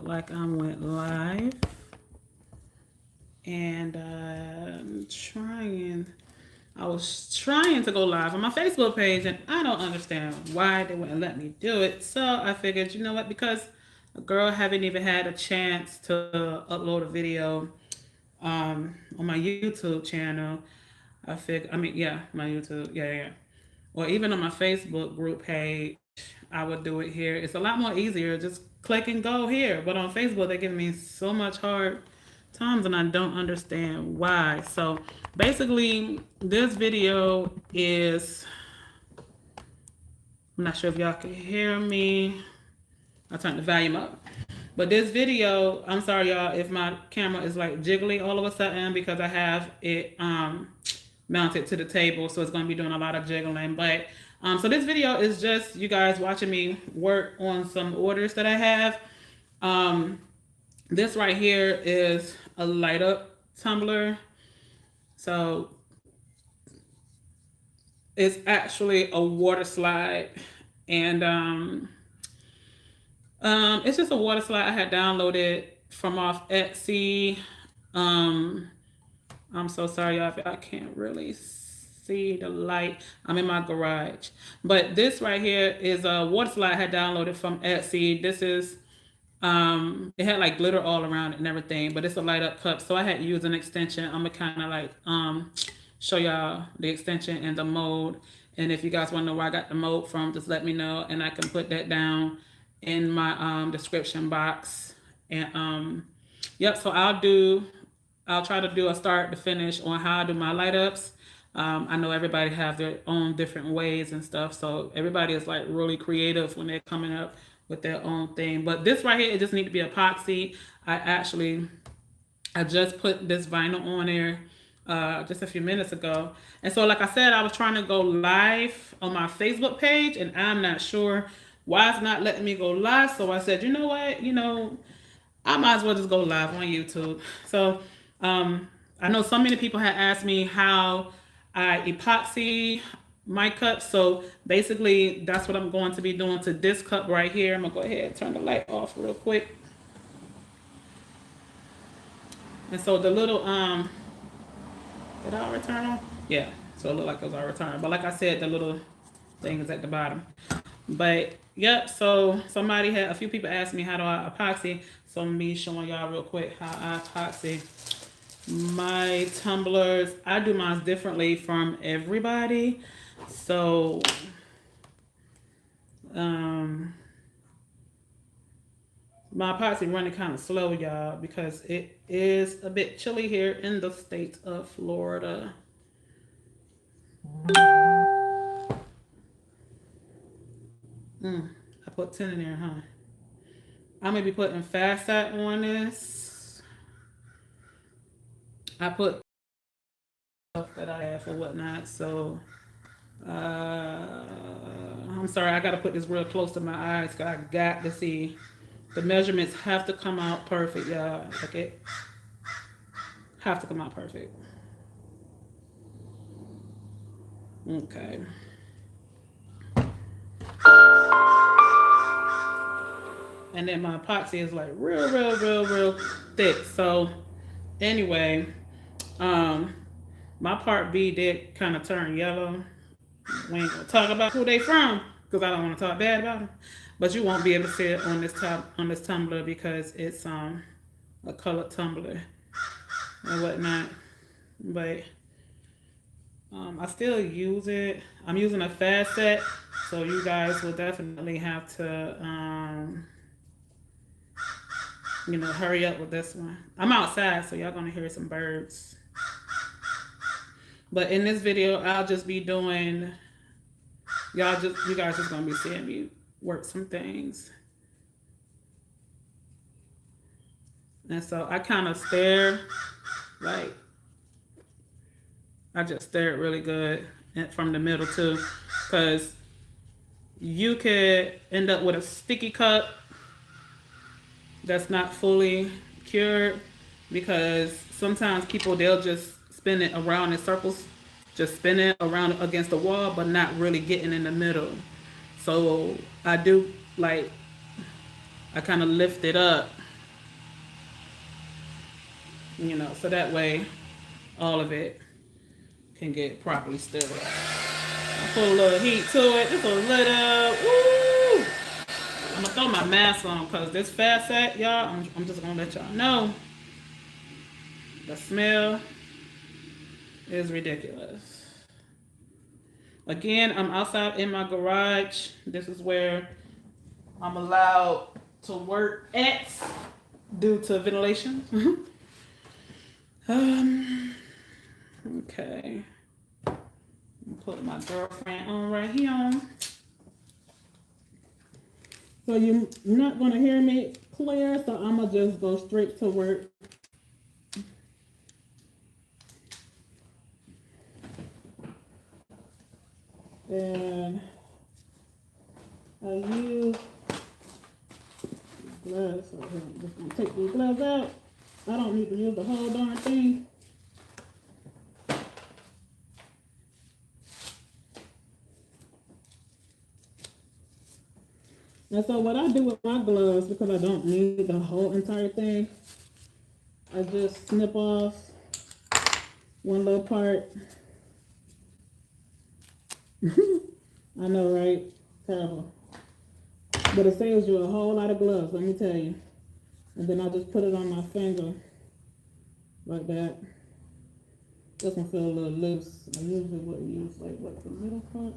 look like I went live. And I was trying to go live on my Facebook page, and I don't understand why they wouldn't let me do it. So I figured, you know what, because a girl haven't even had a chance to upload a video on my YouTube channel. My YouTube, yeah. Or even on my Facebook group page, I would do it here. It's a lot more easier. Just click and go here. But on Facebook, they give me so much hard times, and I don't understand why. So basically, this video is. I'm not sure if y'all can hear me. I'll turn the volume up. But this video, I'm sorry y'all if my camera is like jiggly all of a sudden because I have it mounted to the table, so it's going to be doing a lot of jiggling. But so this video is just you guys watching me work on some orders that I have. This right here is a light up tumbler. So it's actually a water slide, and it's just a water slide I had downloaded from off Etsy. I'm so sorry, y'all, if I can't really see the light. I'm in my garage. But this right here is a water slide I had downloaded from Etsy. This is, it had like glitter all around it and everything, but it's a light up cup. So I had to use an extension. I'm gonna kind of like show y'all the extension and the mold. And if you guys want to know where I got the mold from, just let me know, and I can put that down in my description box. And yep, so I'll try to do a start to finish on how I do my light ups. I know everybody have their own different ways and stuff, so everybody is like really creative when they're coming up with their own thing. But this right here, it just need to be epoxy. I just put this vinyl on there just a few minutes ago. And so like I said, I was trying to go live on my Facebook page, and I'm not sure why it's not letting me go live. So I said, you know what, I might as well just go live on YouTube. So I know so many people had asked me how I epoxy my cups. So basically that's what I'm going to be doing to this cup right here. I'm gonna go ahead and turn the light off real quick. And so the little did I already turn on? Yeah, so it looked like it was already turned. But like I said, the little thing is at the bottom. But yep, so a few people asked me how do I epoxy. So I'm gonna be showing y'all real quick how I epoxy my tumblers. I do mine differently from everybody. So my epoxy running kind of slow, y'all, because it is a bit chilly here in the state of Florida. I put 10 in there, huh? I'm gonna be putting fast set on this. I put stuff that I have or whatnot, so I'm sorry, I gotta put this real close to my eyes because I got to see. The measurements have to come out perfect, y'all. Okay, have to come out perfect. Okay. And then my epoxy is like real thick. So anyway, my part B did kind of turn yellow. We ain't gonna talk about who they from because I don't want to talk bad about them. But you won't be able to see it on this tumbler because it's a colored tumbler and whatnot. But I still use it. I'm using a fast set, so you guys will definitely have to hurry up with this one. I'm outside, so y'all gonna hear some birds. But in this video, I'll just be doing, you guys just gonna be seeing me work some things. And so I kind of stare, like, I just stare really good from the middle too, because you could end up with a sticky cup that's not fully cured, because sometimes people, they'll just spin it around in circles, just spin it around against the wall, but not really getting in the middle. So I do, like, I kind of lift it up you know, so that way all of it can get properly stirred. I put a little heat to it, just a little. Woo! I'm gonna throw my mask on because this fast set, y'all. I'm just gonna let y'all know the smell is ridiculous. Again, I'm outside in my garage. This is where I'm allowed to work at due to ventilation. Okay. Put my girlfriend on right here. So you're not gonna hear me clear, so I'm gonna just go straight to work. And I use gloves. So I'm just gonna take these gloves out. I don't need to use the whole darn thing. And so what I do with my gloves, because I don't need the whole entire thing, I just snip off one little part. I know, right? Terrible. But it saves you a whole lot of gloves, let me tell you. And then I just put it on my finger like that. This one feels a little loose. I usually would use like what, the middle part?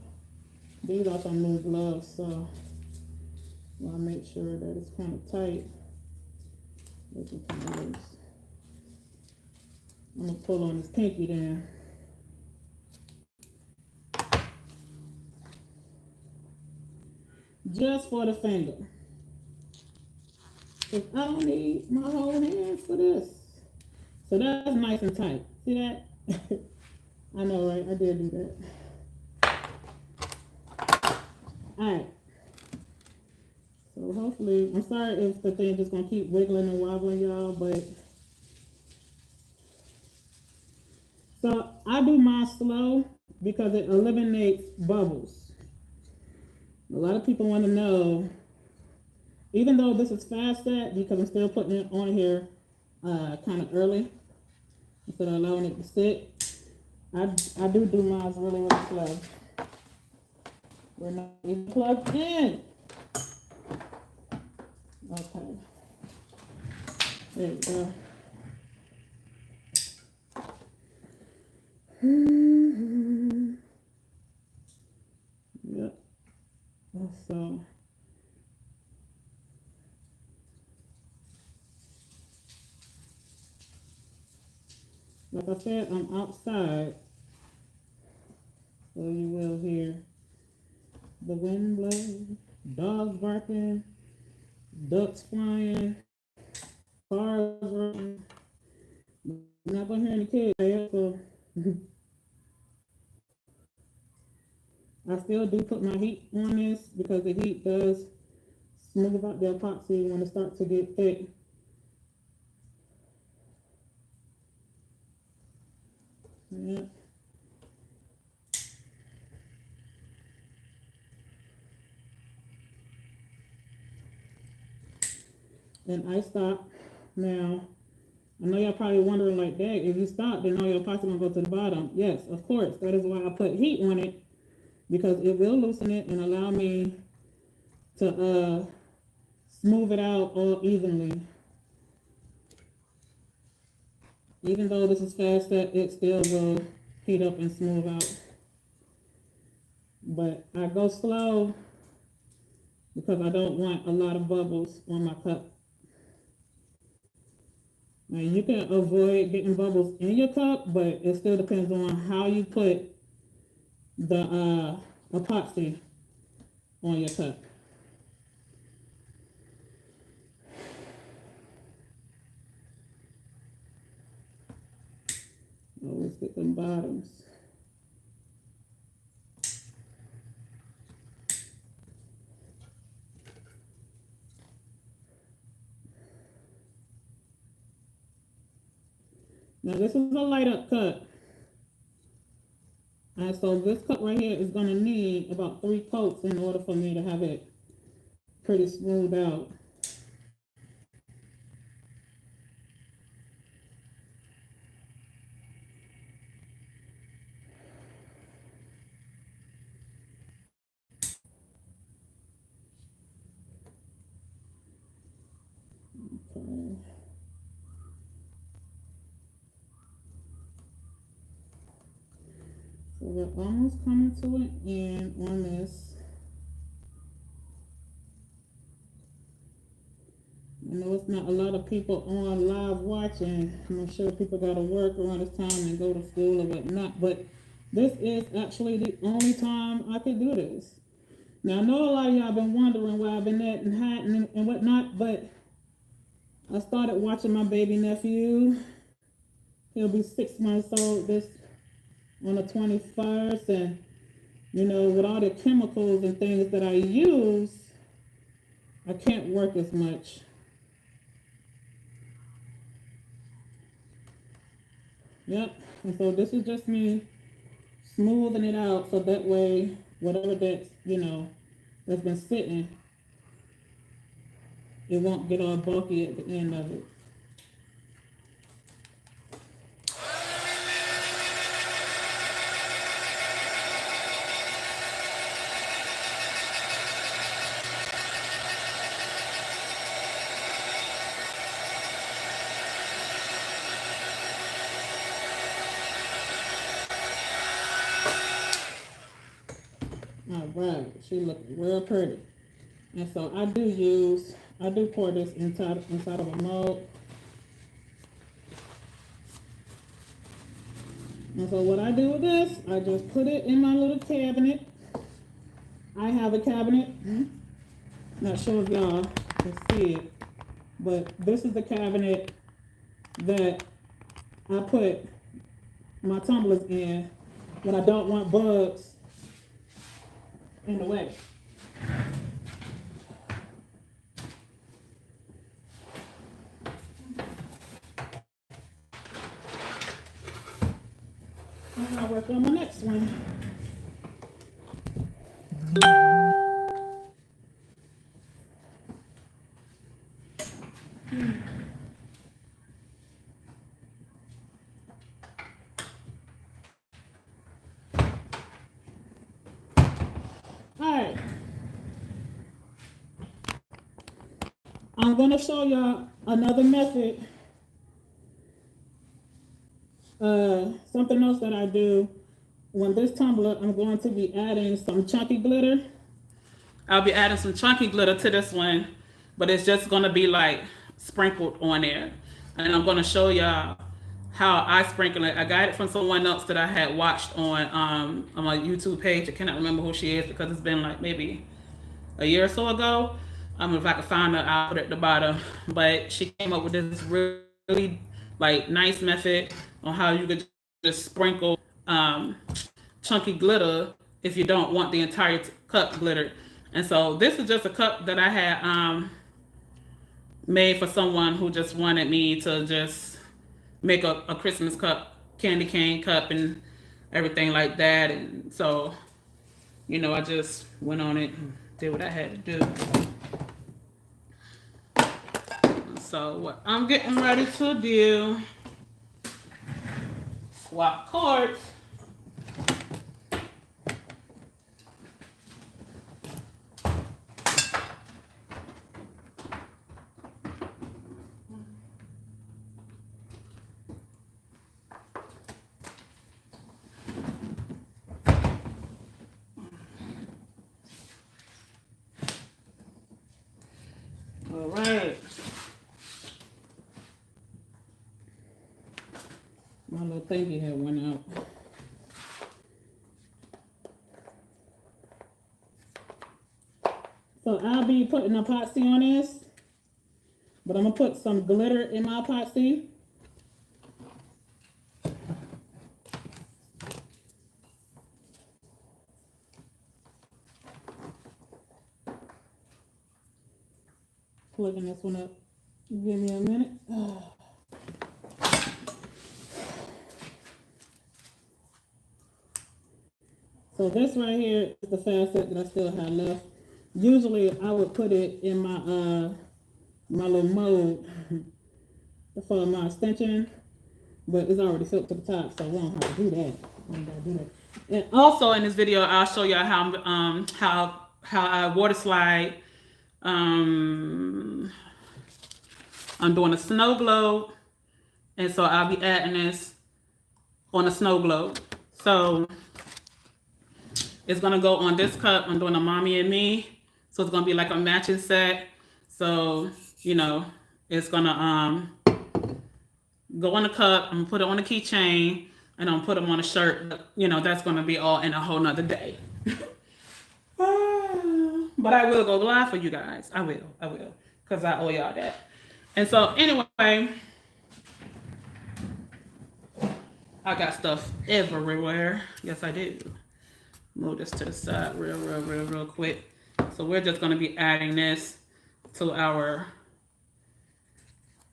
These are some new gloves, so I make sure that it's kind of tight. This is kind of loose. I'm gonna pull on this pinky then. Just for the finger. Because I don't need my whole hands for this. So that's nice and tight. See that? I know, right? I did do that. Alright. So hopefully, I'm sorry if the thing just gonna keep wiggling and wobbling, y'all, but so I do mine slow because it eliminates bubbles. A lot of people want to know, even though this is fast set, because I'm still putting it on here kind of early instead of allowing it to sit, I do mine really, really slow. We're not even plugged in. Okay. There we go. Yep. So like I said, I'm outside, so you will hear the wind blowing, dogs barking, ducks flying, cars running. You're not gonna hear any kids there, so I still do put my heat on this because the heat does smooth out the epoxy when it starts to get thick. Yeah. And I stop. Now, I know y'all probably wondering like, dang, if you stop, then all your epoxy gonna go to the bottom. Yes, of course. That is why I put heat on it, because it will loosen it and allow me to smooth it out all evenly. Even though this is fast set, it still will heat up and smooth out. But I go slow because I don't want a lot of bubbles on my cup. Now you can avoid getting bubbles in your cup, but it still depends on how you put the epoxy on your cup. Always get them bottoms. Now this is a light up cut. And so this cup right here is gonna need about 3 coats in order for me to have it pretty smooth out. Okay. So we're almost coming to an end on this. I know it's not a lot of people on live watching. I'm sure people got to work around this time and go to school or whatnot, but this is actually the only time I could do this. Now, I know a lot of y'all been wondering where I've been at and hiding and whatnot, but I started watching my baby nephew. He'll be 6 months old this on the 21st, and you know, with all the chemicals and things that I use, I can't work as much. Yep. And so this is just me smoothing it out so that way, whatever that's, you know, that's been sitting, it won't get all bulky at the end of it. All right, she looking real pretty. And so I do pour this inside of a mold. And so what I do with this, I just put it in my little cabinet. I have a cabinet. Not sure if y'all can see it, but this is the cabinet that I put my tumblers in when I don't want bugs in the way. And I'll work on my next one. Alright. I'm going to show y'all another method. Something else that I do when this tumbler, I'm going to be adding some chunky glitter. I'll be adding some chunky glitter to this one, but it's just going to be like sprinkled on there. And I'm going to show y'all how I sprinkle it. I got it from someone else that I had watched on my YouTube page. I cannot remember who she is because it's been like maybe a year or so ago. If I could find her, I'll put it at the bottom. But she came up with this really like nice method on how you could just sprinkle chunky glitter if you don't want the entire cup glittered. And so this is just a cup that I had made for someone who just wanted me to just make a Christmas cup, candy cane cup and everything like that. And so, you know, I just went on it and did what I had to do. So what I'm getting ready to do, swap cards. All right. My little thingy had went out. So I'll be putting epoxy on this, but I'm gonna put some glitter in my epoxy. Plugging this one up. Give me a minute. So this right here is the facet that I still have left. Usually I would put it in my my little mold for my extension, but it's already filled to the top, so we don't have to do that. We don't gotta do that. And also in this video, I'll show y'all how I water slide I'm doing a snow globe, and so I'll be adding this on a snow globe. So it's gonna go on this cup. I'm doing a mommy and me, so it's gonna be like a matching set. So you know, it's gonna go on the cup. I'm gonna put it on a keychain, and I'm gonna put them on a shirt. But, you know, that's gonna be all in a whole nother day. But I will go live for you guys. I will, because I owe y'all that. And so anyway, I got stuff everywhere. Yes, I do. Move this to the side real quick. So we're just gonna be adding this to our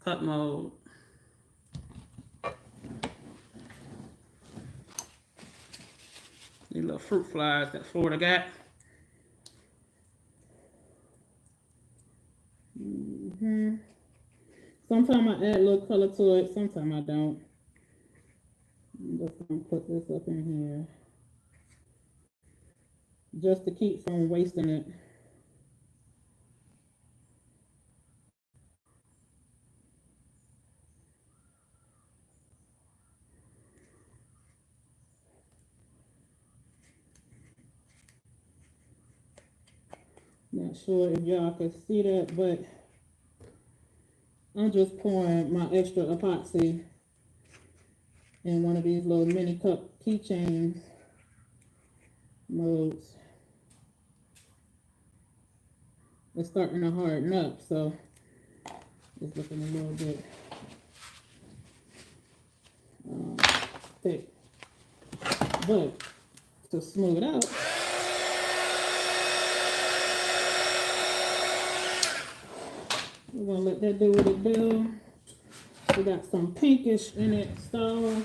cup mold. These little fruit flies that Florida got. Sometimes I add a little color to it, sometimes I don't. I'm just gonna put this up in here just to keep from wasting it. Not sure if y'all can see that, but I'm just pouring my extra epoxy in one of these little mini cup keychains molds. It's starting to harden up, so it's looking a little bit thick. But to smooth out, we're gonna let that do what it do. We got some pinkish in it, so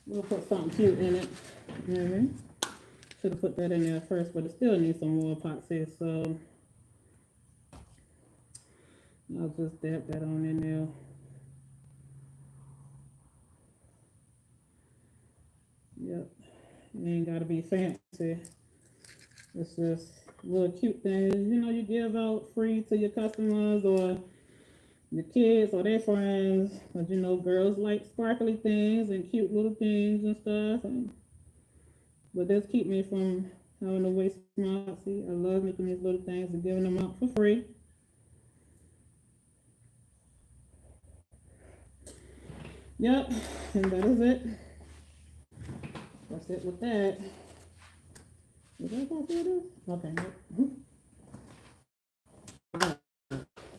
we'll put something cute in it. Should have put that in there first, but it still needs some more epoxy, so I'll just dab that on in there. Yep, it ain't gotta be fancy. It's just little cute things, you know, you give out free to your customers or your kids or their friends. But you know, girls like sparkly things and cute little things and stuff. But this keep me from having to waste my epoxy. I love making these little things and giving them out for free. Yep, and that is it. That's it with that. Is that what it is? Okay.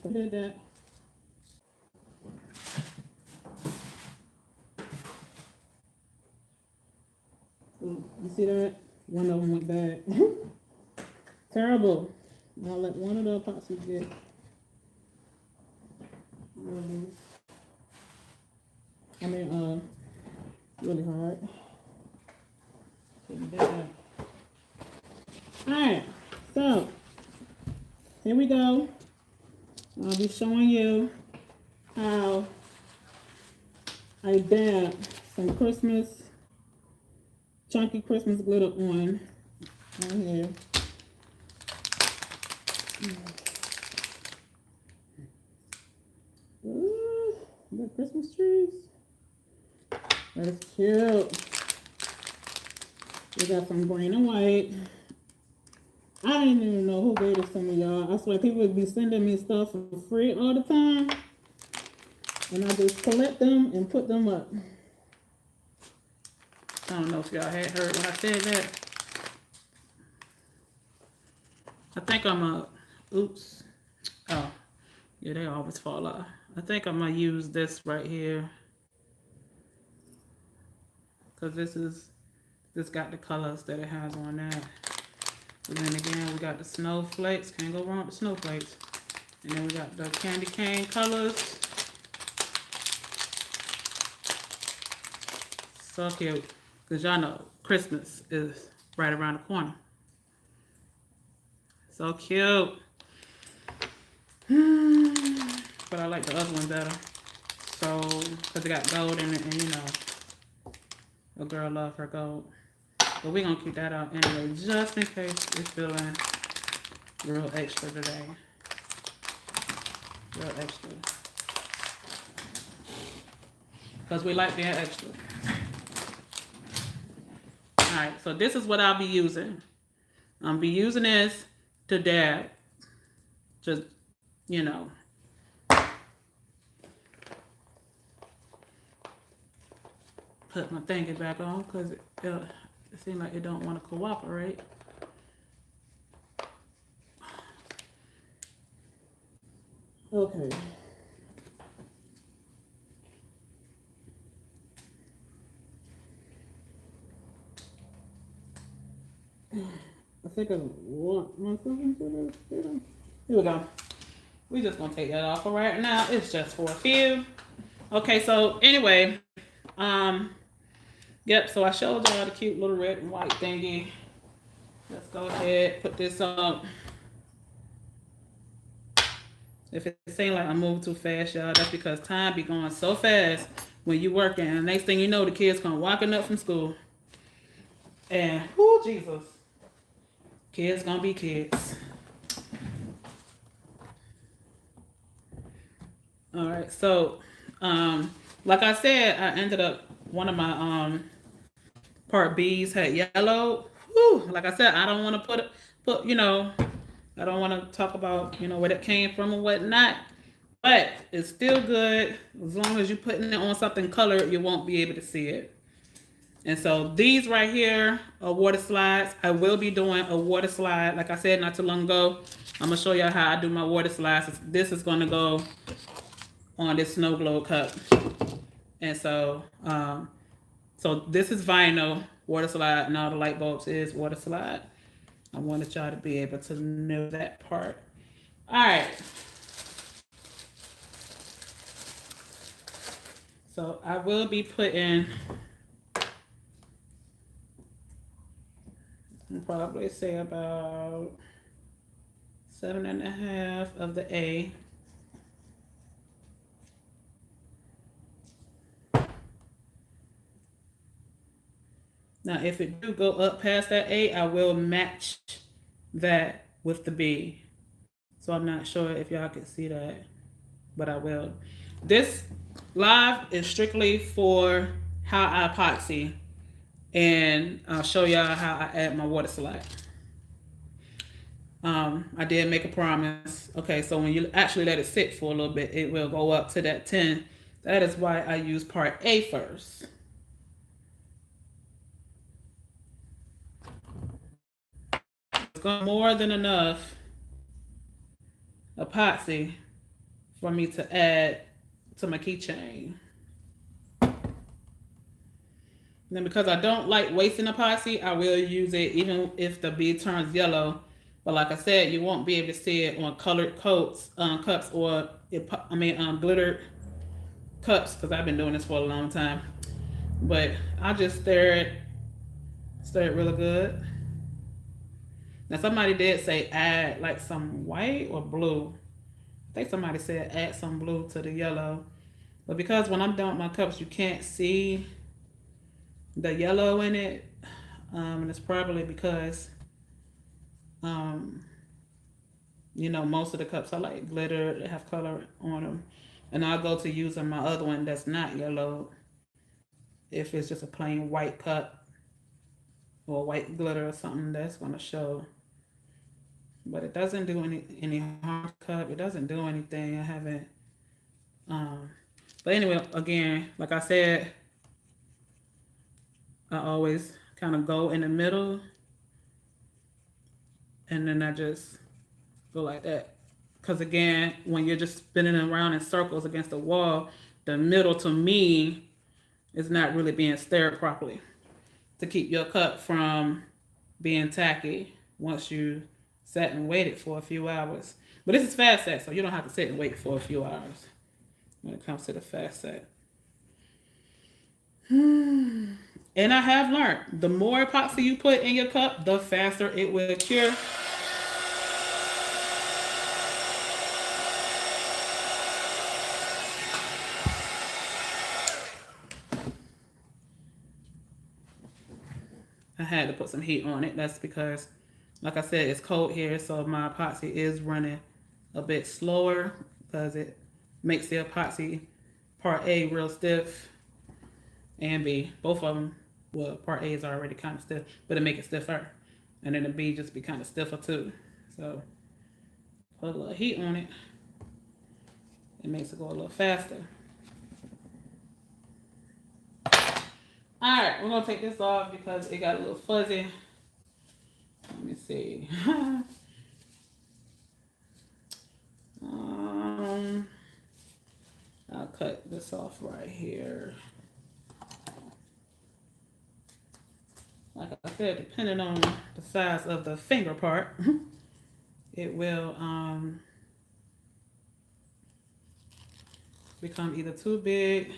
So did that. Ooh, you see that? One of them went bad. Terrible. I'll let one of the epoxy get really hard. Alright, so here we go. I'll be showing you how I dab some chunky Christmas glitter on here. Ooh, the Christmas trees. That's cute. We got some green and white. I didn't even know who gave this to me, y'all. I swear people would be sending me stuff for free all the time. And I just collect them and put them up. I don't know if y'all had heard when I said that. I think oops. Oh, yeah, they always fall off. I think I'm gonna use this right here. Because this got the colors that it has on that. And then again, we got the snowflakes. Can't go wrong with the snowflakes. And then we got the candy cane colors. So cute. Because y'all know Christmas is right around the corner. So cute. But I like the other one better. So, because it got gold in it, and you know, a girl love her gold. But we're going to keep that out anyway, just in case it's feeling Real extra today. Real extra. Because we like being extra. Alright, so this is what I'll be using. I'll be using this to dab. Just, you know. Put my thingy back on because it seems like it don't want to cooperate. Okay. I think I want myself into this. Here we go. We just gonna take that off for right now. It's just for a few. Okay, so anyway, yep. So I showed y'all the cute little red and white thingy. Let's go ahead put this up. If it seems like I move too fast, y'all, that's because time be going so fast when you working. And next thing you know, the kids come walking up from school. And, oh, Jesus. Kids gonna be kids. All right, so, like I said, I ended up, one of my part B's had yellow. Whew, like I said, I don't want to put, you know, I don't want to talk about, you know, where it came from and whatnot. But it's still good. As long as you're putting it on something colored, you won't be able to see it. And so these right here are water slides. I will be doing a water slide. Like I said not too long ago, I'm going to show you how I do my water slides. This is going to go on this snow globe cup. And so, so this is vinyl water slide, and all the light bulbs is water slide. I wanted y'all to be able to know that part. All right. So I will be putting, I'll probably say about 7.5 of the A. Now, if it do go up past that A, I will match that with the B. So I'm not sure if y'all can see that, but I will. This live is strictly for how I epoxy, and I'll show y'all how I add my water slide. I did make a promise. Okay, so when you actually let it sit for a little bit, it will go up to that 10. That is why I use part A first. It's got more than enough epoxy for me to add to my keychain. Then because I don't like wasting epoxy, I will use it even if the bead turns yellow. But like I said, you won't be able to see it on colored cups or glittered cups, because I've been doing this for a long time. But I just stir it really good. Now somebody did say add like some white or blue. I think somebody said add some blue to the yellow. But because when I'm done with my cups, you can't see the yellow in it. And it's probably because, you know, most of the cups are like glitter, they have color on them. And I'll go to using my other one that's not yellow if it's just a plain white cup or white glitter or something that's going to show. But it doesn't do any harm to the cup. It doesn't do anything. I haven't. But anyway, again, like I said, I always kind of go in the middle, and then I just go like that. Because again, when you're just spinning around in circles against the wall, the middle to me is not really being stirred properly to keep your cup from being tacky once you sat and waited for a few hours. But this is fast set, so you don't have to sit and wait for a few hours when it comes to the fast set. And I have learned, the more epoxy you put in your cup, the faster it will cure. I had to put some heat on it. That's because Like I said, it's cold here, so my epoxy is running a bit slower because it makes the epoxy part A real stiff and B. Both of them, well, part A is already kind of stiff, but it make it stiffer. And then the B just be kind of stiffer too. So put a little heat on it. It makes it go a little faster. Alright, we're going to take this off because it got a little fuzzy. Let me see. I'll cut this off right here. Like I said, depending on the size of the finger part, it will become either too big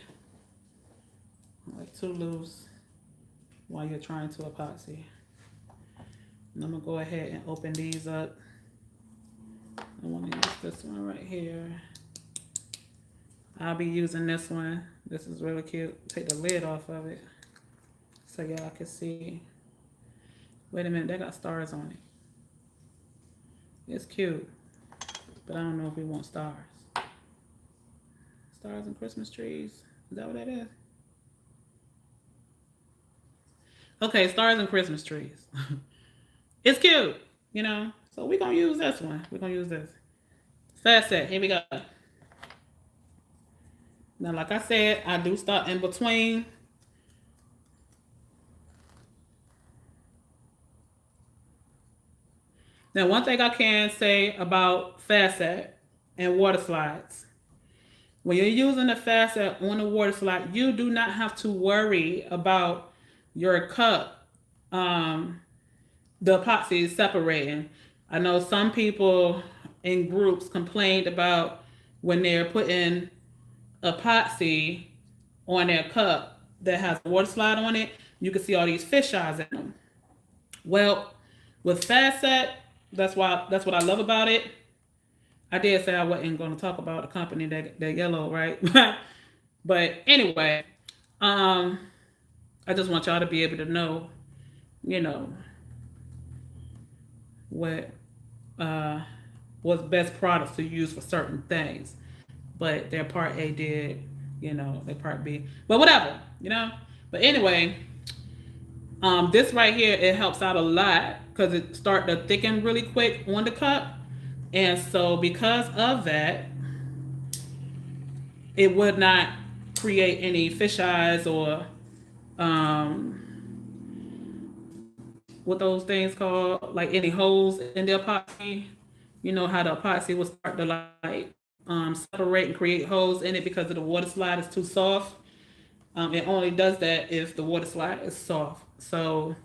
or too loose while you're trying to epoxy. And I'm gonna go ahead and open these up. I want to use this one right here. I'll be using this one. This is really cute. Take the lid off of it so y'all can see. Wait a minute, they got stars on it. It's cute, but I don't know if we want stars. Stars and Christmas trees. Is that what that is? Okay, stars and Christmas trees. It's cute, you know. So we're gonna use this one. We're gonna use this. Fast set. Here we go. Now, like I said, I do start in between. Now, one thing I can say about fast set and water slides. When you're using the fast set on the water slide, you do not have to worry about your cup, the epoxy is separating. I know some people in groups complained about when they're putting epoxy on their cup that has a water slide on it, you can see all these fish eyes in them. Well, with fast set, that's what I love about it. I did say I wasn't going to talk about the company that yellow, right? But anyway, I just want y'all to be able to know, you know, what was best products to use for certain things. But their part A did, you know, their part B. But whatever, you know. But anyway, this right here, it helps out a lot because it start to thicken really quick on the cup. And so because of that, it would not create any fish eyes or what those things called, like any holes in the epoxy. You know how the epoxy will start to like separate and create holes in it because of the water slide is too soft. It only does that if the water slide is soft. So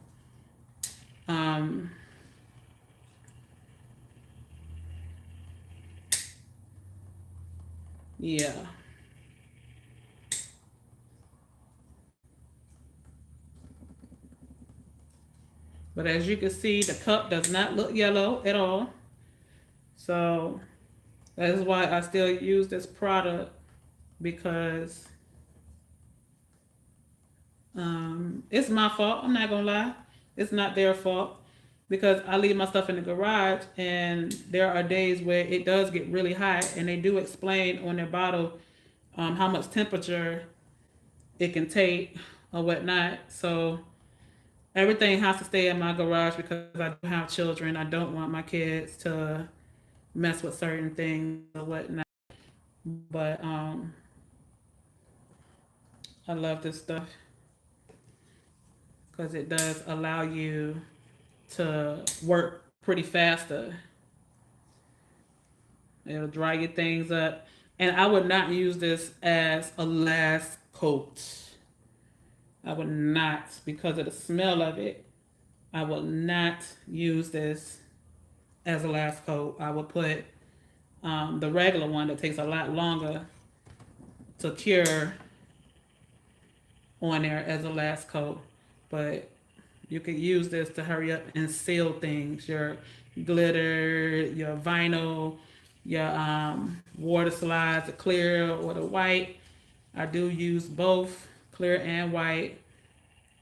yeah. But as you can see, the cup does not look yellow at all. So that is why I still use this product, because it's my fault. I'm not gonna lie. It's not their fault because I leave my stuff in the garage and there are days where it does get really hot, and they do explain on their bottle how much temperature it can take or whatnot. So everything has to stay in my garage because I do have children. I don't want my kids to mess with certain things or whatnot. But I love this stuff because it does allow you to work pretty faster. It'll dry your things up. And I would not use this as a last coat. I would not, because of the smell of it. I will not use this as a last coat. I would put the regular one that takes a lot longer to cure on there as a last coat. But you could use this to hurry up and seal things, your glitter, your vinyl, your water slides, the clear or the white. I do use both clear and white.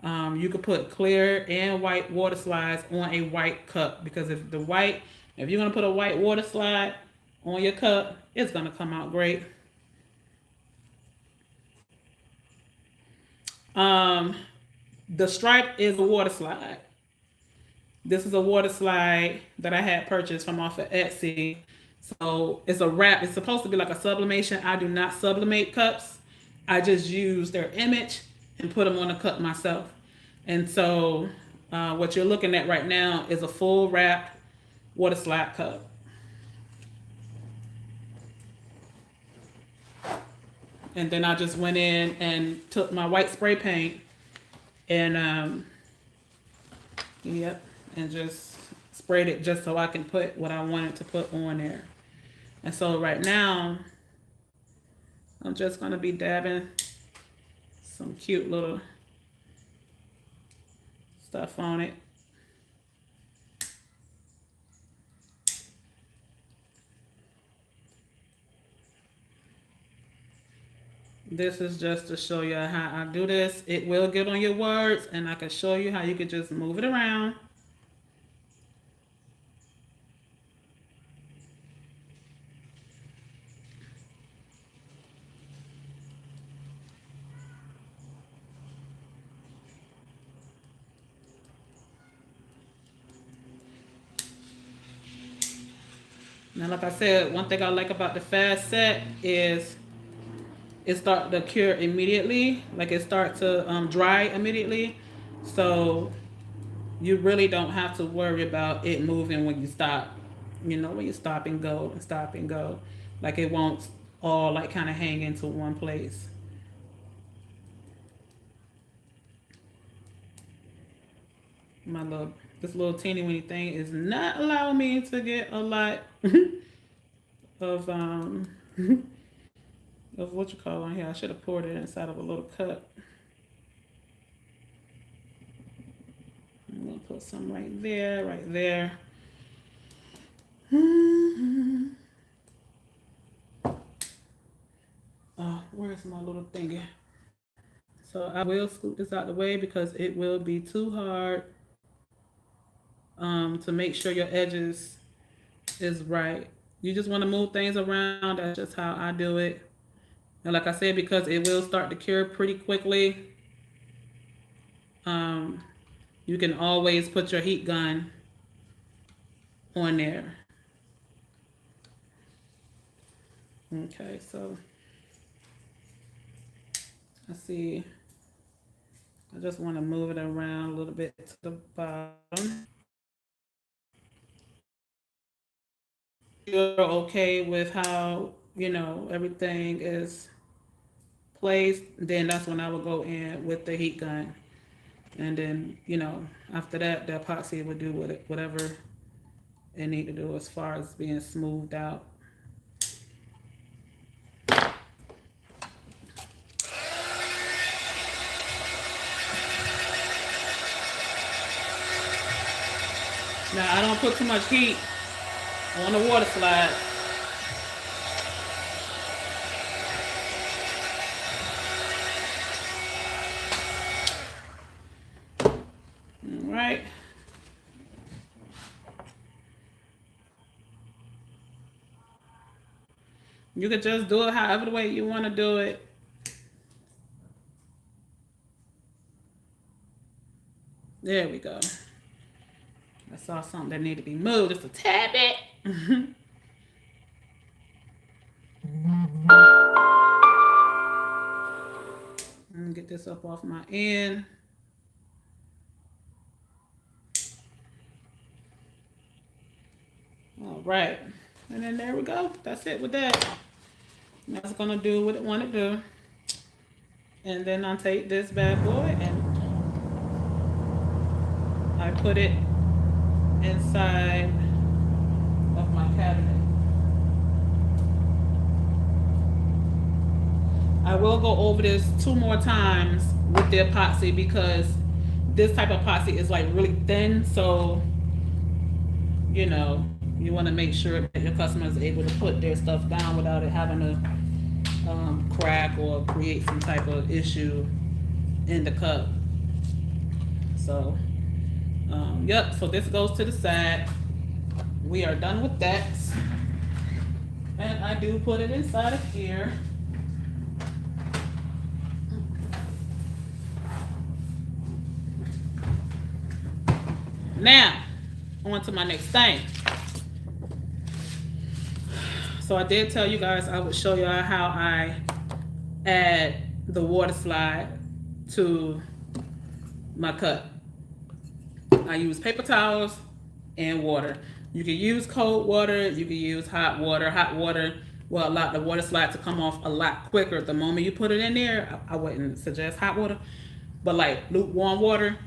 You could put clear and white water slides on a white cup, because if you're gonna put a white water slide on your cup, it's gonna come out great. Um, the stripe is a water slide. This is a water slide that I had purchased from off of Etsy. So it's a wrap. It's supposed to be like a sublimation. I do not sublimate cups. I just use their image and put them on a cup myself. And so what you're looking at right now is a full wrap water slide cup. And then I just went in and took my white spray paint and yep, and just sprayed it just so I can put what I wanted to put on there. And so right now, I'm just gonna be dabbing some cute little stuff on it. This is just to show you how I do this. It will get on your words, and I can show you how you can just move it around. Now, like I said, one thing I like about the fast set is it starts to cure immediately. Like it starts to dry immediately. So you really don't have to worry about it moving when you stop. You know, when you stop and go and stop and go. Like it won't all like kind of hang into one place. This little teeny weeny thing is not allowing me to get a lot of of what you call on here. I should have poured it inside of a little cup. I'm gonna put some right there, right there. Oh, where's my little thingy? So I will scoop this out the way because it will be too hard to make sure your edges is right. You just want to move things around. That's just how I do it. And like I said, because it will start to cure pretty quickly, you can always put your heat gun on there. Okay, so let's see. I just want to move it around a little bit to the bottom. You're okay with how, everything is placed, then that's when I would go in with the heat gun. And then, after that, the epoxy would do whatever it need to do as far as being smoothed out. Now, I don't put too much heat on the water slide. All right. You could just do it however the way you want to do it. There we go. I saw something that needed to be moved just a tad bit. Get this up off my end. All right. And then there we go. That's it with that. That's going to do what it want to do. And then I'll take this bad boy and I put it inside of my cabinet. I will go over this 2 more times with the epoxy because this type of epoxy is like really thin, so you want to make sure that your customer is able to put their stuff down without it having to crack or create some type of issue in the cup. So, yep, so this goes to the side. We are done with that. And I do put it inside of here. Now, on to my next thing. So I did tell you guys I would show y'all how I add the water slide to my cup. I use paper towels and water. You can use cold water, you can use hot water. Hot water will allow the water slide to come off a lot quicker. The moment you put it in there, I wouldn't suggest hot water, but like lukewarm water,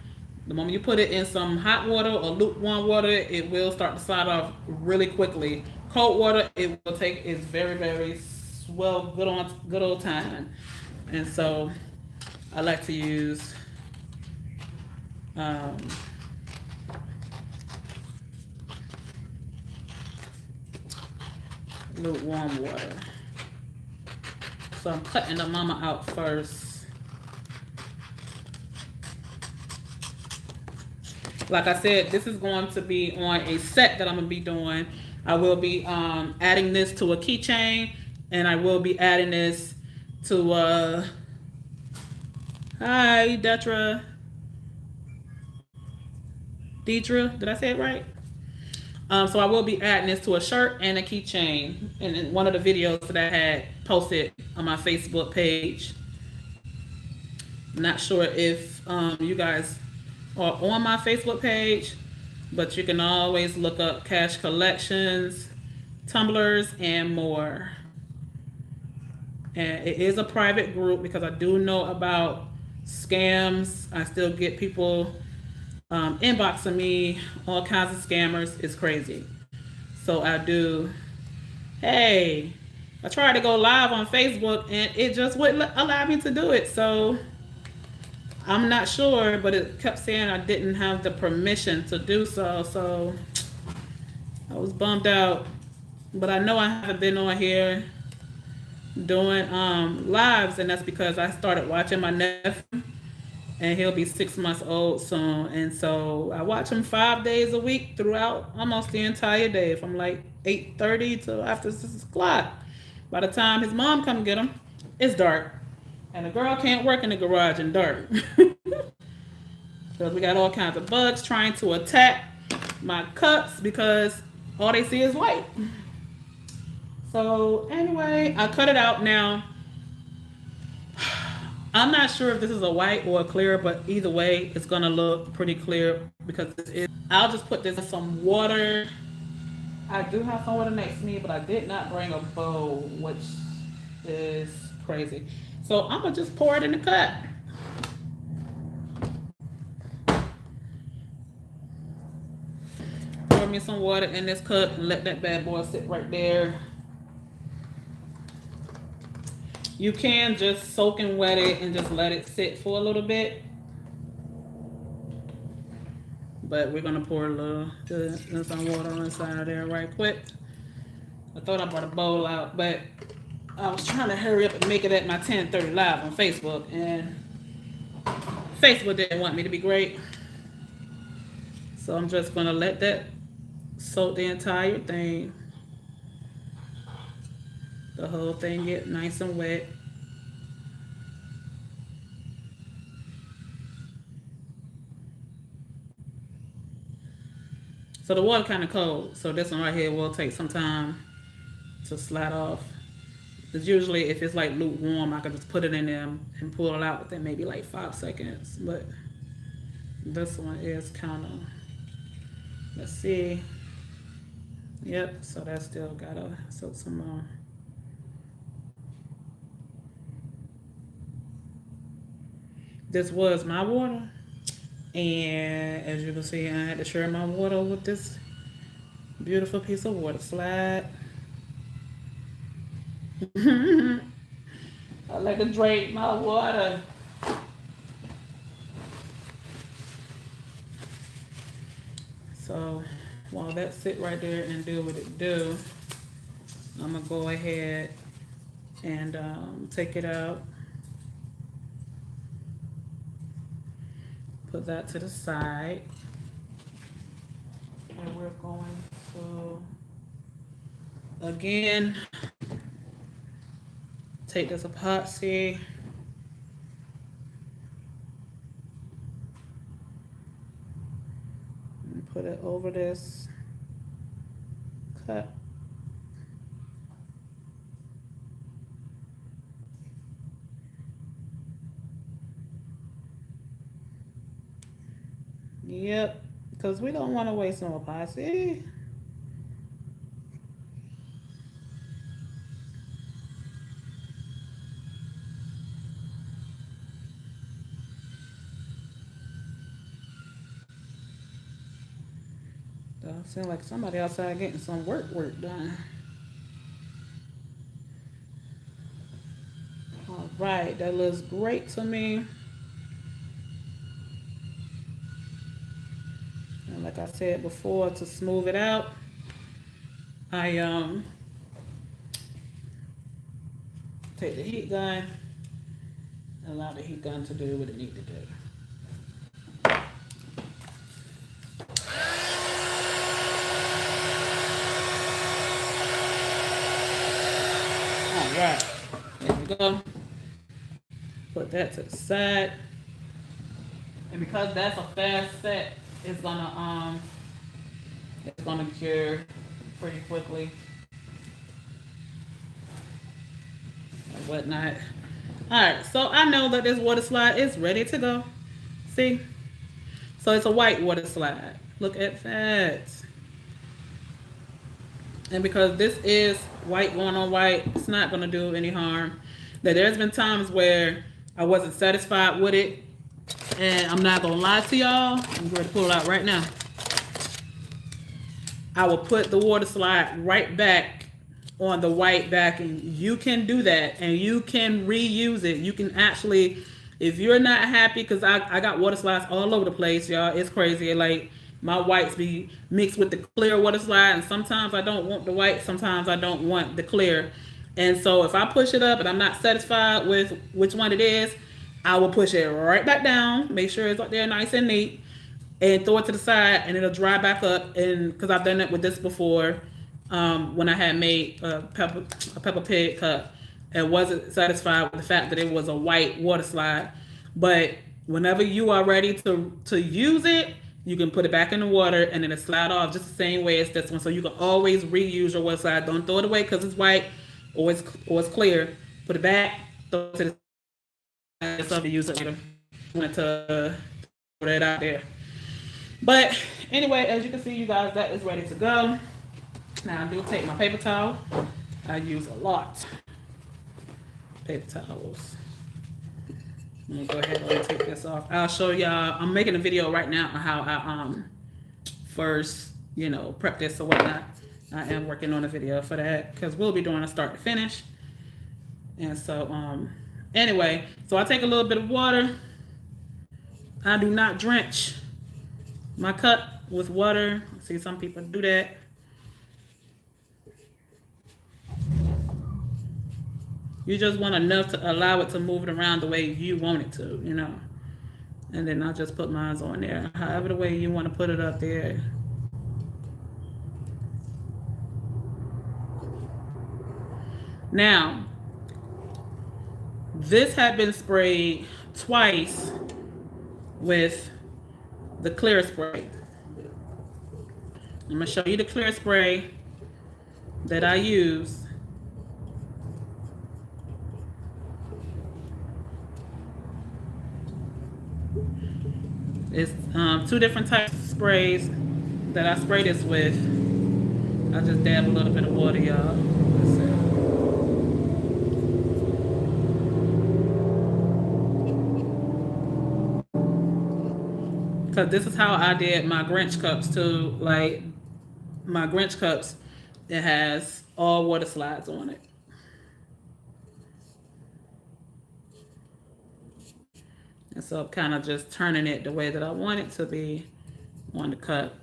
the moment you put it in some hot water or lukewarm water, it will start to slide off really quickly. Cold water, it will take its very well good old time. And so I like to use um, lukewarm water. So I'm cutting the mama out first. Like I said, this is going to be on a set that I'm gonna be doing. I will be adding this to a keychain, and I will be adding this to hi Deidre, did I say it right? So I will be adding this to a shirt and a keychain, and in one of the videos that I had posted on my Facebook page. Not sure if you guys are on my Facebook page, but you can always look up Cash Collections, Tumblers, and more. And it is a private group because I do know about scams. I still get people inboxing me, all kinds of scammers. It's crazy. So I do, hey, I tried to go live on Facebook and it just wouldn't allow me to do it. So I'm not sure, but it kept saying I didn't have the permission to do so. So I was bummed out. But I know I haven't been on here doing lives, and that's because I started watching my nephew, and he'll be 6 months old soon. And so I watch him 5 days a week throughout almost the entire day, from like 8:30 to after 6 o'clock. By the time his mom come get him, it's dark, and the girl can't work in the garage in dark because we got all kinds of bugs trying to attack my cups because all they see is white. So anyway, I cut it out now. I'm not sure if this is a white or a clear, but either way, it's gonna look pretty clear because it is. I'll just put this in some water. I do have some water next to me, but I did not bring a bowl, which is crazy. So I'm gonna just pour it in the cup. Pour me some water in this cup and let that bad boy sit right there. You can just soak and wet it and just let it sit for a little bit. But we're gonna pour a little some water inside of there right quick. I thought I brought a bowl out, but I was trying to hurry up and make it at my 10:30 live on Facebook, and Facebook didn't want me to be great. So I'm just gonna let that soak the entire thing. The whole thing get nice and wet. So the water kind of cold. So this one right here will take some time to slide off. Because usually if it's like lukewarm, I can just put it in there and pull it out within maybe like 5 seconds. But this one is kind of, let's see. Yep, so that still gotta soak some more. This was my water, and as you can see, I had to share my water with this beautiful piece of water slide. I like to drink my water. So while that sit right there and do what it do, I'm gonna go ahead and take it out. put that to the side. And we're going to, again, take this epoxy. And put it over this cup. Yep, because we don't want to waste no epoxy. Don't seem like somebody outside getting some work done. All right, that looks great to me. And like I said before, to smooth it out, I take the heat gun and allow the heat gun to do what it needs to do. All right, there we go. Put that to the side. And because that's a fast set, it's gonna cure pretty quickly and whatnot. All right, so I know that this water slide is ready to go. See? So it's a white water slide. Look at that. And because this is white going on white, it's not gonna do any harm. But there's been times where I wasn't satisfied with it, and I'm not gonna lie to y'all. I'm going to pull it out right now. I will put the water slide right back on the white backing. You can do that, and you can reuse it. You can actually, if you're not happy, because I got water slides all over the place, y'all. It's crazy. Like, my whites be mixed with the clear water slide, and sometimes I don't want the white, sometimes I don't want the clear. And so if I push it up and I'm not satisfied with which one it is, I will push it right back down, make sure it's up there nice and neat, and throw it to the side, and it'll dry back up. And because I've done it with this before, when I had made a pepper pig cup, and wasn't satisfied with the fact that it was a white water slide. But whenever you are ready to use it, you can put it back in the water, and then it slide off just the same way as this one. So you can always reuse your water slide. Don't throw it away because it's white or it's clear. Put it back, throw it to the side, something to use it later. Want to put it out there. But anyway, as you can see, you guys, that is ready to go. Now I do take my paper towel. I use a lot paper towels. I'm gonna go ahead and take this off. I'll show y'all. I'm making a video right now on how I first, prep this or whatnot. I am working on a video for that because we'll be doing a start to finish. And so anyway, so I take a little bit of water. I do not drench my cup with water. See, some people do that. You just want enough to allow it to move it around the way you want it to, And then I'll just put mine on there. However the way you want to put it up there. Now, this had been sprayed twice with the clear spray. I'm going to show you the clear spray that I use. It's two different types of sprays that I spray this with. I just dab a little bit of water, y'all. Because this is how I did my Grinch cups too. Like, my Grinch cups, it has all water slides on it. And so I'm kind of just turning it the way that I want it to be on the cup.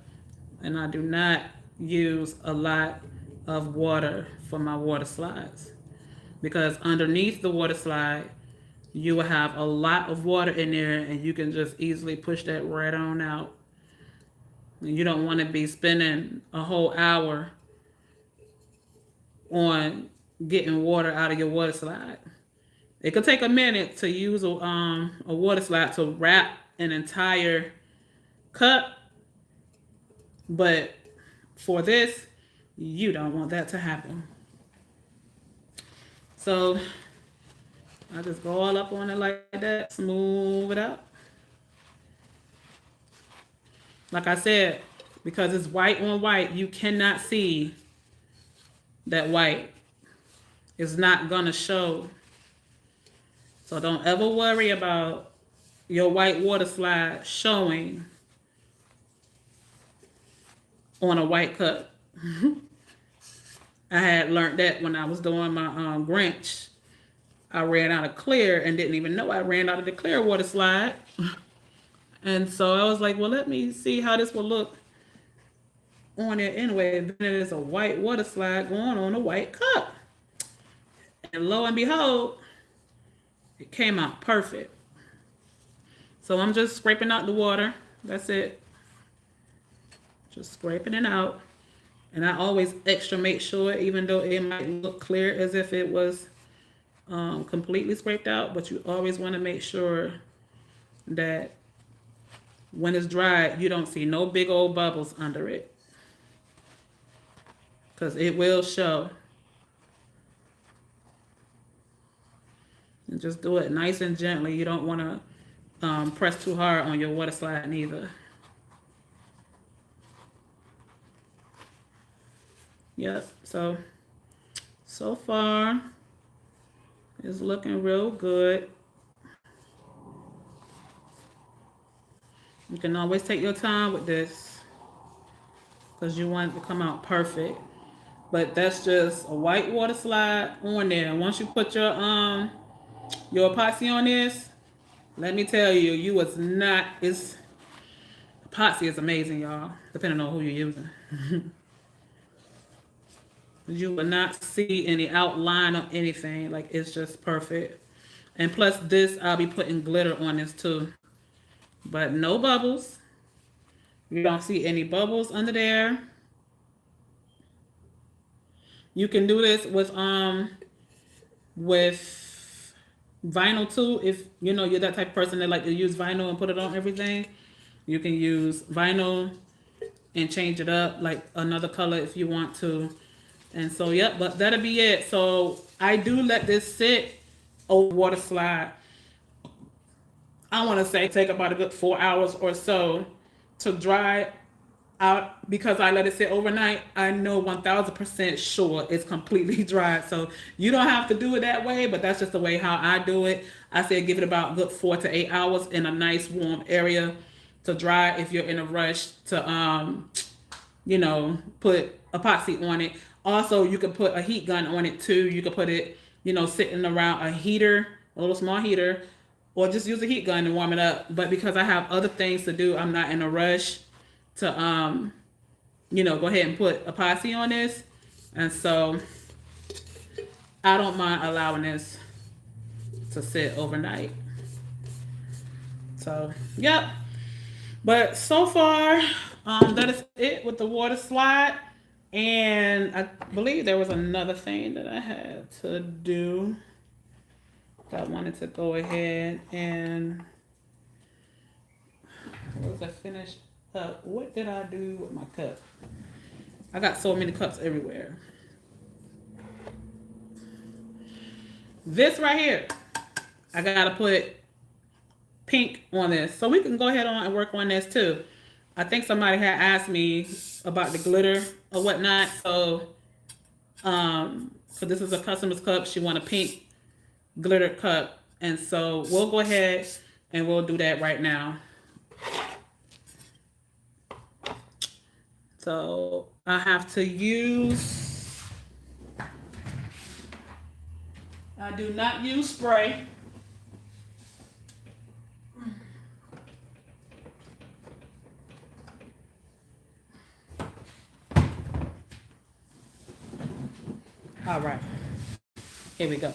And I do not use a lot of water for my water slides, because underneath the water slide you will have a lot of water in there, and you can just easily push that right on out. And you don't want to be spending a whole hour on getting water out of your water slide. It could take a minute to use a water slide to wrap an entire cup, but for this, you don't want that to happen. So I just go all up on it like that, smooth it out. Like I said, because it's white on white, you cannot see that white. It's not gonna show. So don't ever worry about your white water slide showing on a white cup. I had learned that when I was doing my Grinch. I ran out of clear and didn't even know I ran out of the clear water slide. And so I was like, well, let me see how this will look on it anyway. Then it is a white water slide going on a white cup. And lo and behold, it came out perfect. So I'm just scraping out the water. That's it. Just scraping it out. And I always extra make sure, even though it might look clear as if it was completely scraped out, but you always want to make sure that when it's dry, you don't see no big old bubbles under it, because it will show. And just do it nice and gently. You don't want to press too hard on your water slide neither. Yep, so far it's looking real good. You can always take your time with this because you want it to come out perfect. But that's just a white water slide on there. And once you put your epoxy on this, let me tell you, you was not, it's, epoxy is amazing, y'all, depending on who you're using. You will not see any outline or anything. Like, it's just perfect. And plus this, I'll be putting glitter on this too. But no bubbles. You don't see any bubbles under there. You can do this with vinyl too. If you know you're that type of person that like to use vinyl and put it on everything, you can use vinyl and change it up like another color if you want to. And so, yep, but that'll be it. So I do let this sit over water slide. I want to say take about a good 4 hours or so to dry out, because I let it sit overnight. I know 1000% sure it's completely dry. So you don't have to do it that way, but that's just the way how I do it. I say give it about a good 4 to 8 hours in a nice warm area to dry if you're in a rush to put epoxy on it. Also, you can put a heat gun on it too. You can put it, sitting around a heater, a little small heater, or just use a heat gun and warm it up. But because I have other things to do, I'm not in a rush to, go ahead and put epoxy on this. And so I don't mind allowing this to sit overnight. So, yep. But so far, that is it with the water slide. And I believe there was another thing that I had to do. I wanted to go ahead and once I finished up, what did I do with my cup? I got so many cups everywhere. This right here, I gotta put pink on this. So we can go ahead on and work on this too. I think somebody had asked me about the glitter or whatnot. So this is a customer's cup. She want a pink glitter cup. And so we'll go ahead and we'll do that right now. So I have to use, I do not use spray. All right, here we go.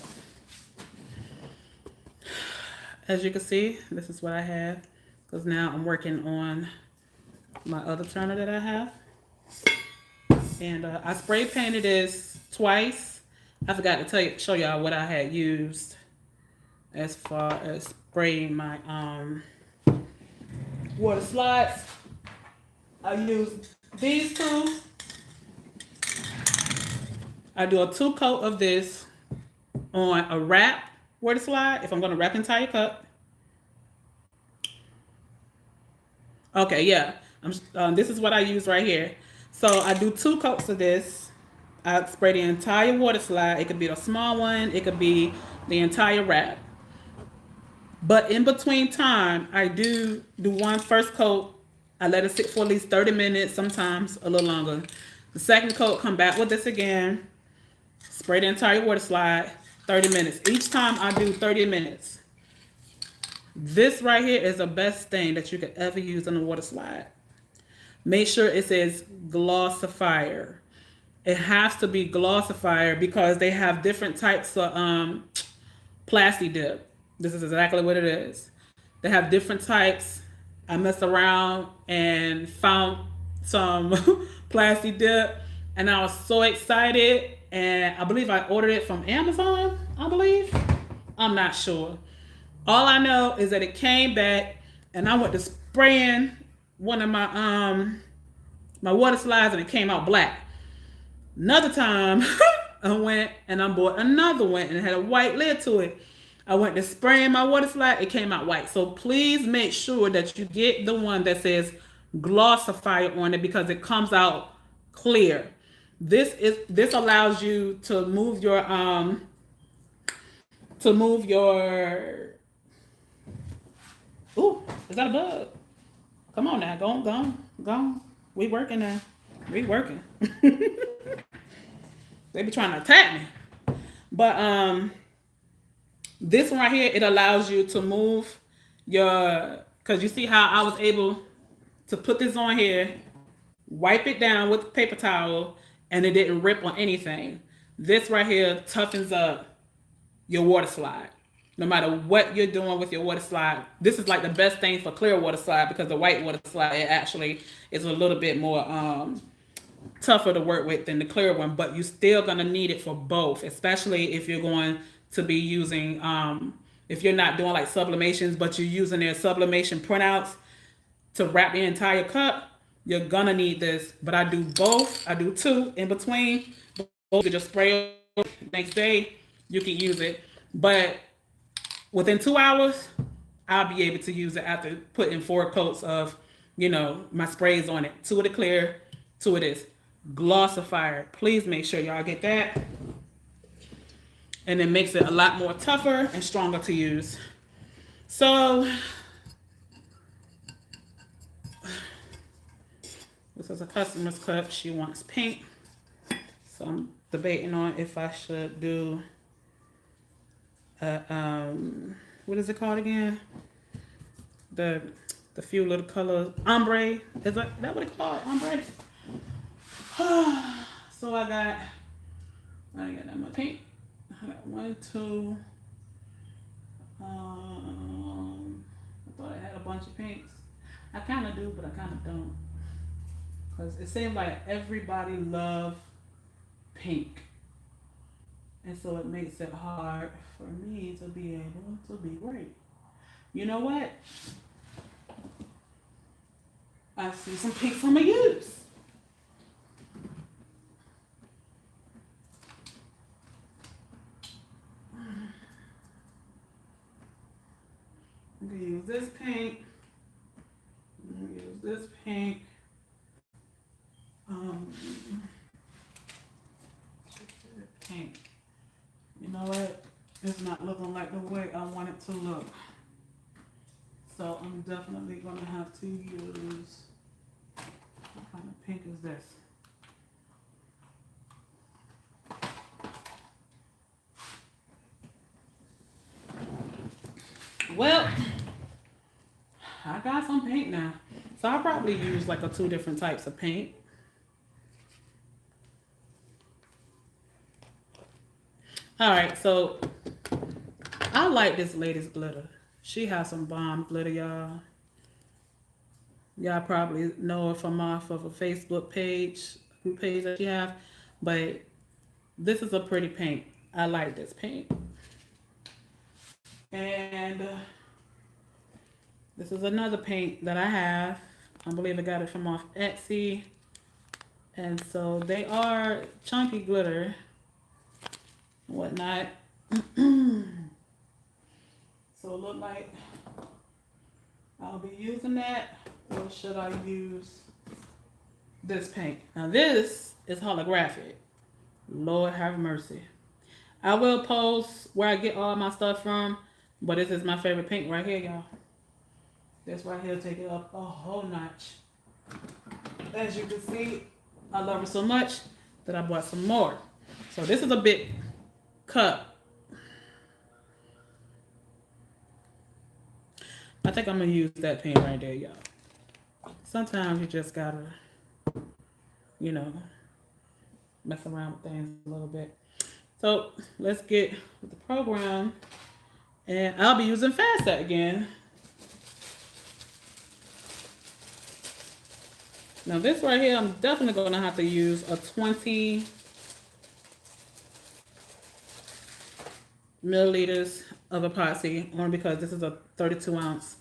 as you can see, this is what I have. Because now I'm working on my other turner that I have. And I spray painted this twice. I forgot to show y'all what I had used as far as spraying my water slides. I used these two. I do a 2-coat of this on a wrap water slide if I'm going to wrap entire cup. Okay, yeah. This is what I use right here. So I do 2 coats of this. I spray the entire water slide. It could be a small one. It could be the entire wrap. But in between time, I do one first coat. I let it sit for at least 30 minutes, sometimes a little longer. The second coat, come back with this again. Spray the entire water slide, 30 minutes. Each time I do 30 minutes. This right here is the best thing that you could ever use on the water slide. Make sure it says Glossifier. It has to be Glossifier because they have different types of plastic dip. This is exactly what it is. They have different types. I messed around and found some plastic dip, and I was so excited. And I believe I ordered it from Amazon, I believe. I'm not sure. All I know is that it came back, and I went to spraying one of my water slides, and it came out black. Another time, I went and I bought another one, and it had a white lid to it. I went to spraying my water slide, it came out white. So please make sure that you get the one that says Glossifier on it because it comes out clear. This allows you to move your Ooh, is that a bug? Come on now, go on. We working now. We working. They be trying to attack me. But this one right here, it allows you to move because you see how I was able to put this on here, wipe it down with a paper towel, and it didn't rip on anything. This right here toughens up your water slide. No matter what you're doing with your water slide, this is like the best thing for clear water slide because the white water slide, it actually is a little bit more tougher to work with than the clear one, but you're still gonna need it for both, especially if you're going to be using, if you're not doing like sublimations, but you're using their sublimation printouts to wrap the entire cup, you're gonna need this. But I do both. I do 2 in between. You can just spray it next day. You can use it, but within 2 hours, I'll be able to use it after putting 4 coats of, my sprays on it. 2 of the clear, 2 of this. Glossifier. Please make sure y'all get that. And it makes it a lot more tougher and stronger to use. So, this is a customer's cup. She wants pink. So I'm debating on if I should do what is it called again? The few little colors. Ombre. Is that what it's called? Ombre? So I ain't got that much pink. I got 1, 2. I thought I had a bunch of pinks. I kind of do, but I kind of don't. Because it seems like everybody loves pink. And so it makes it hard for me to be able to be great. You know what? I see some pinks I'm going to use. I'm going to use this pink. I'm going to use this pink. Pink. You know what? It's not looking like the way I want it to look. So I'm definitely going to have to use, what kind of pink is this? Well, I got some paint now. So I'll probably use like 2 different types of paint. All right, so I like this lady's glitter. She has some bomb glitter, y'all. Y'all probably know her from off of a Facebook page, group page that she have. But this is a pretty paint. I like this paint. And this is another paint that I have. I believe I got it from off Etsy. And so they are chunky glitter and whatnot. So it look like I'll be using that, or should I use this paint? Now this is holographic. Lord have mercy. I will post where I get all my stuff from, but this is my favorite paint right here, y'all. This right here take it up a whole notch. As you can see, I love it so much that I bought some more. So this is a big cup. I think I'm gonna use that paint right there, y'all. Sometimes you just gotta, you know, mess around with things a little bit. So let's get with the program. And I'll be using Fast Set again. Now this right here, I'm definitely gonna have to use a 20 milliliters of epoxy, only because this is a 32 ounce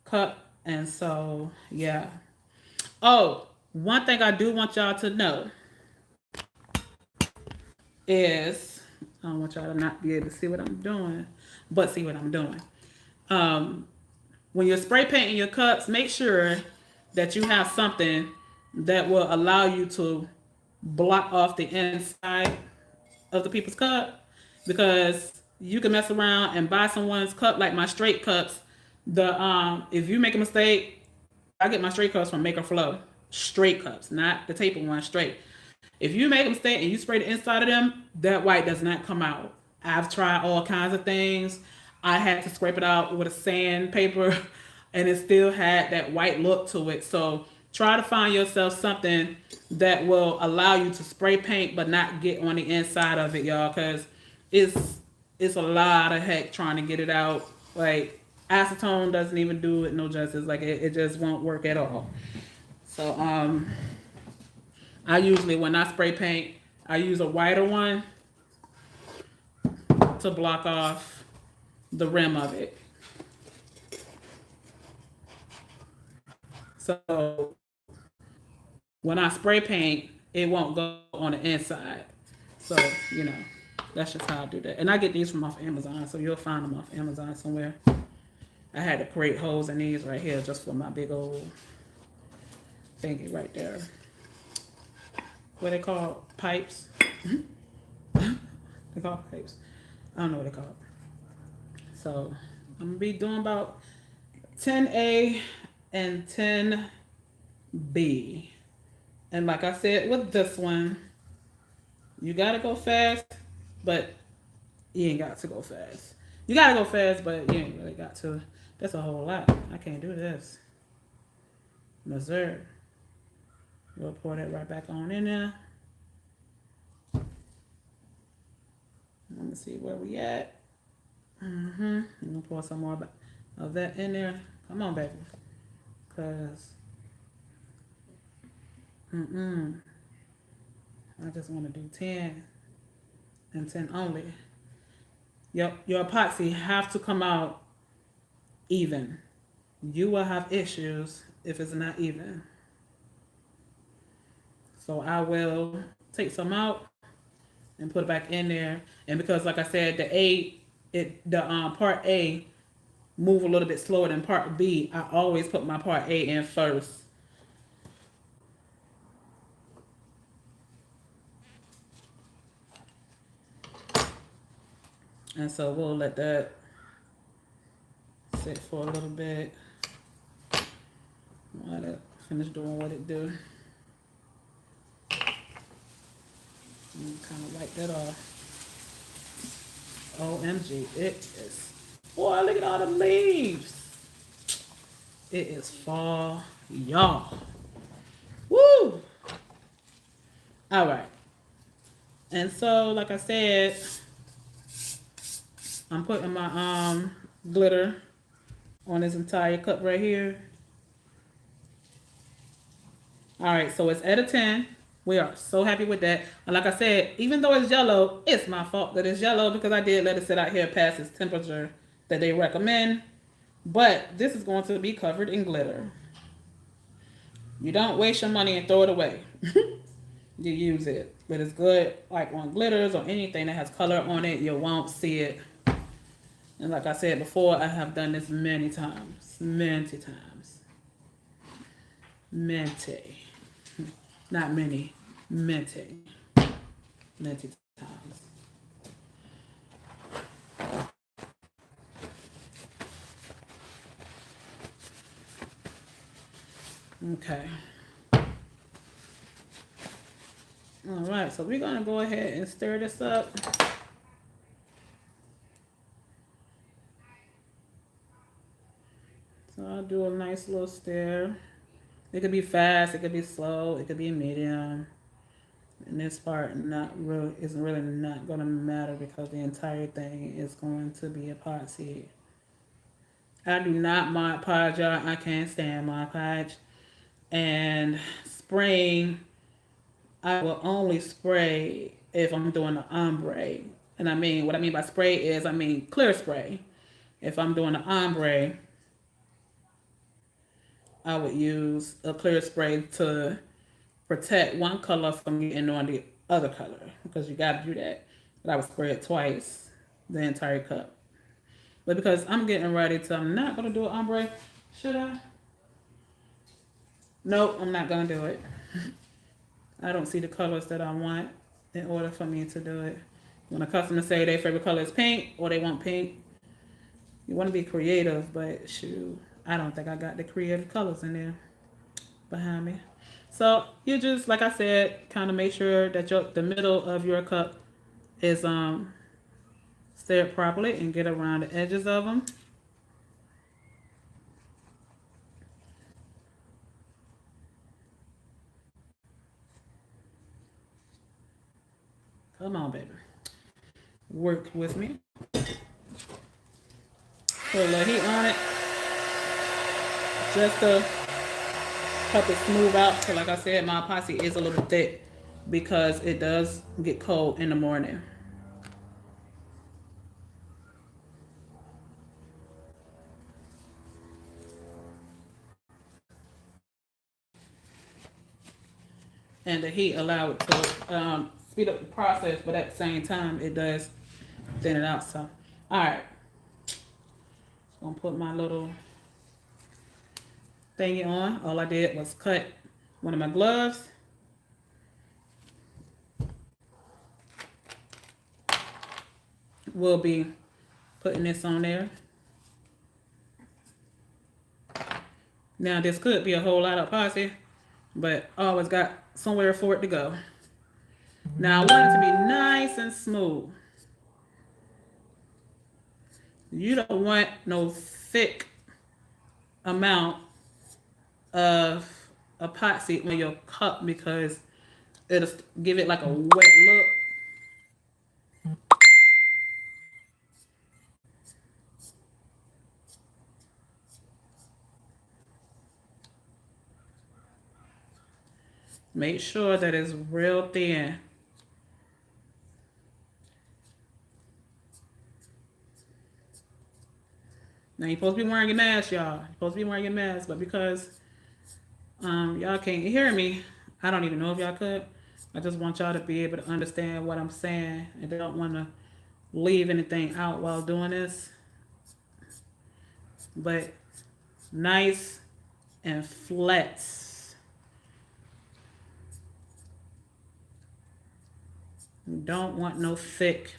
cup. And so, yeah. Oh, one thing I do want y'all to know is, I don't want y'all to not be able to see what I'm doing, but see what I'm doing. When you're spray painting your cups, make sure that you have something that will allow you to block off the inside of the people's cup, because you can mess around and buy someone's cup, like my straight cups. If you make a mistake, I get my straight cups from Maker Flow. Straight cups, not the tapered one, straight. If you make a mistake and you spray the inside of them, that white does not come out. I've tried all kinds of things. I had to scrape it out with a sandpaper and it still had that white look to it. So try to find yourself something that will allow you to spray paint but not get on the inside of it, y'all, because it's a lot of heck trying to get it out. Like, acetone doesn't even do it no justice. Like, it just won't work at all. So I usually, when I spray paint, I use a whiter one to block off the rim of it. So when I spray paint, it won't go on the inside. So, you know, that's just how I do that. And I get these from off Amazon, so you'll find them off Amazon somewhere. I had to create holes in these right here just for my big old thingy right there. What they call pipes? They call pipes. I don't know what they call. So I'm gonna be doing about 10A and 10B. And like I said with this one, you gotta go fast, but you ain't got to go fast. You gotta go fast, but you ain't really got to. That's a whole lot. I can't do this. Missouri. We'll pour that right back on in there. Let me see where we at. I'm gonna pour some more of that in there. Come on, baby. Cause I just want to do 10 and 10 only. Your epoxy have to come out even. You will have issues if it's not even. So I will take some out and put it back in there. And because, like I said, the part A move a little bit slower than part B, I always put my part A in first. And so we'll let that sit for a little bit. Let it finish doing what it do. And kind of wipe that off. OMG, it is. Boy, look at all the leaves. It is fall, y'all. Woo! All right. And so, like I said, I'm putting my glitter on this entire cup right here. All right, so it's at a 10. We are so happy with that. And like I said, even though it's yellow, it's my fault that it's yellow because I did let it sit out here past its temperature that they recommend. But this is going to be covered in glitter. You don't waste your money and throw it away. You use it. But it's good like on glitters or anything that has color on it, you won't see it. And like I said before, I have done this many times. Many times. Many. Not many. Many. Many times. Okay. All right, so we're going to go ahead and stir this up. So I'll do a nice little stir. It could be fast, it could be slow, it could be medium. And this part is really not going to matter because the entire thing is going to be epoxy. I do not Mod Podge, y'all. I can't stand Mod Podge. And spraying, I will only spray if I'm doing the ombre. And I mean, what I mean by spray is, I mean clear spray. If I'm doing the ombre, I would use a clear spray to protect one color from getting on the other color because you got to do that. But I would spray it twice, the entire cup. But because I'm getting ready to, I'm not going to do an ombre. Should I? Nope, I'm not going to do it. I don't see the colors that I want in order for me to do it. When a customer say their favorite color is pink or they want pink, you want to be creative, but shoot, I don't think I got the creative colors in there behind me. So you just, like I said, kind of make sure that the middle of your cup is stirred properly and get around the edges of them. Come on, baby. Work with me. Put a little heat on it. Just to help it smooth out. So like I said, my epoxy is a little thick because it does get cold in the morning. And the heat allow it to speed up the process, but at the same time, it does thin it out. So, all right. Gonna put my little thingy on. All I did was cut one of my gloves. We'll be putting this on there. Now, this could be a whole lot of epoxy, but I always got somewhere for it to go. Now, I want it to be nice and smooth. You don't want no thick amount of epoxy on your cup because it'll give it like a wet look. Make sure that it's real thin. Now you're supposed to be wearing your mask, y'all. You're supposed to be wearing your mask, but because y'all can't hear me, I don't even know if y'all could. I just want y'all to be able to understand what I'm saying. I don't want to leave anything out while doing this. But nice and flat. You don't want no thick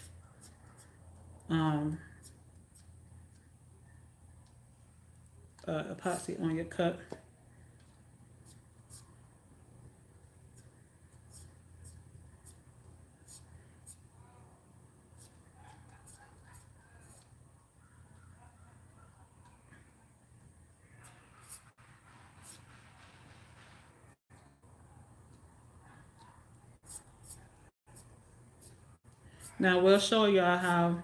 epoxy on your cup. Now we'll show y'all how,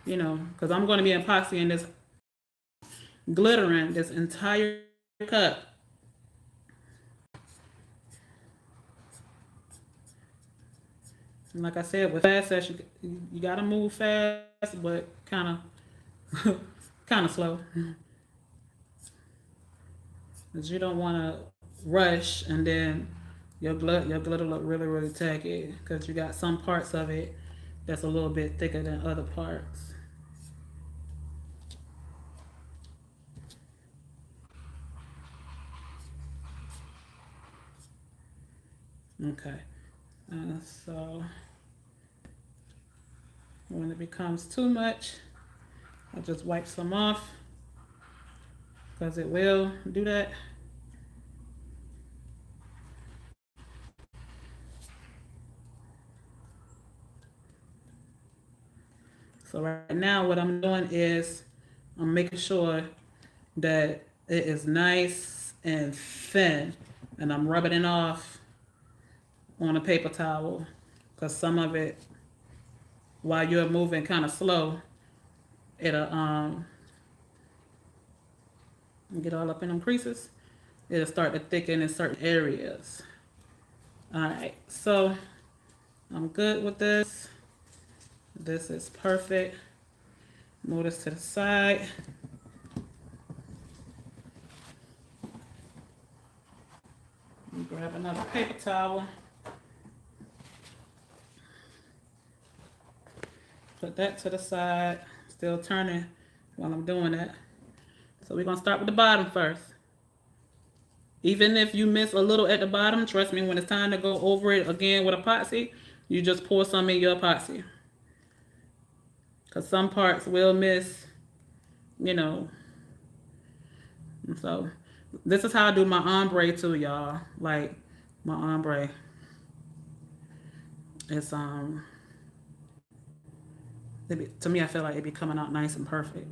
because I'm going to be epoxying this glittering this entire cup. And like I said, with fast sets, you gotta move fast, but kind of kind of slow, because you don't want to rush and then your glitter look really really tacky, because you got some parts of it that's a little bit thicker than other parts. Okay, so when it becomes too much, I'll just wipe some off, because it will do that. So right now what I'm doing is I'm making sure that it is nice and thin, and I'm rubbing it off on a paper towel, because some of it, while you're moving kind of slow, it'll get all up in them creases. It'll start to thicken in certain areas. All right, so I'm good with this. This is perfect. Move this to the side. Grab another paper towel. Put that to the side. Still turning while I'm doing that. So we're gonna start with the bottom first. Even if you miss a little at the bottom, trust me, when it's time to go over it again with epoxy, you just pour some in your epoxy. Because some parts will miss, you know. So this is how I do my ombre too, y'all. Like my ombre. It's to me I feel like it be coming out nice and perfect.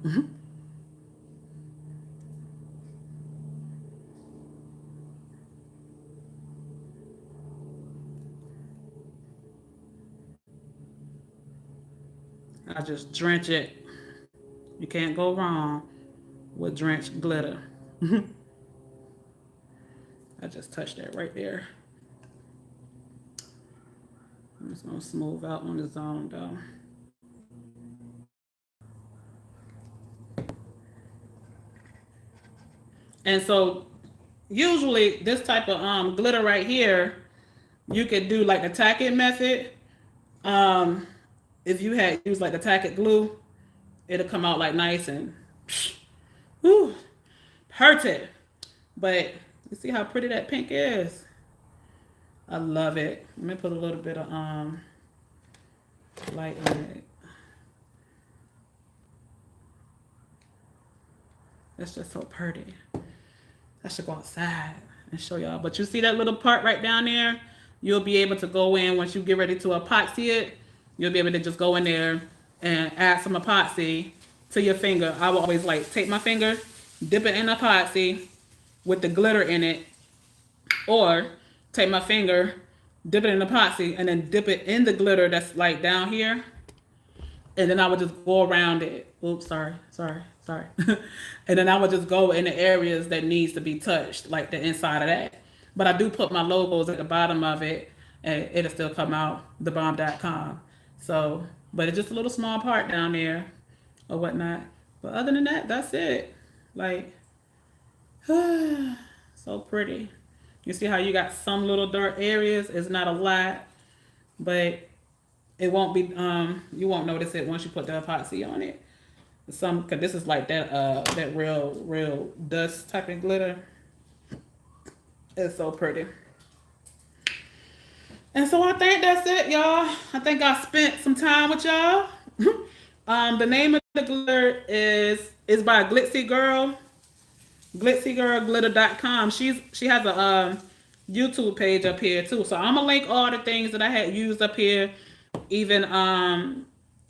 I just drench it. You can't go wrong with drenched glitter. I just touched that right there. I'm just gonna smooth out on the zone though. And so usually this type of glitter right here, you could do like the tack it method. Um, if you had used like the tack it glue, it'll come out like nice and whew, hurt it. But you see how pretty that pink is? I love it. Let me put a little bit of light in it. It's just so pretty. I should go outside and show y'all. But you see that little part right down there? You'll be able to go in once you get ready to epoxy it. You'll be able to just go in there and add some epoxy to your finger. I will always like take my finger, dip it in epoxy with the glitter in it, or take my finger, dip it in epoxy, and then dip it in the glitter that's like down here, and then I would just go around it. Oops, sorry. And then I would just go in the areas that needs to be touched, like the inside of that. But I do put my logos at the bottom of it, and it'll still come out, thebomb.com. So, but it's just a little small part down there or whatnot. But other than that, that's it. Like, so pretty. You see how you got some little dark areas? It's not a lot, but it won't be, you won't notice it once you put the epoxy on it. Cause this is like that real dust type of glitter. It's so pretty. And so I think that's it, y'all. I think I spent some time with y'all. The name of the glitter is by Glitzy Girl. GlitzyGirlGlitter.com. She has a YouTube page up here too. So I'm gonna link all the things that I had used up here. Even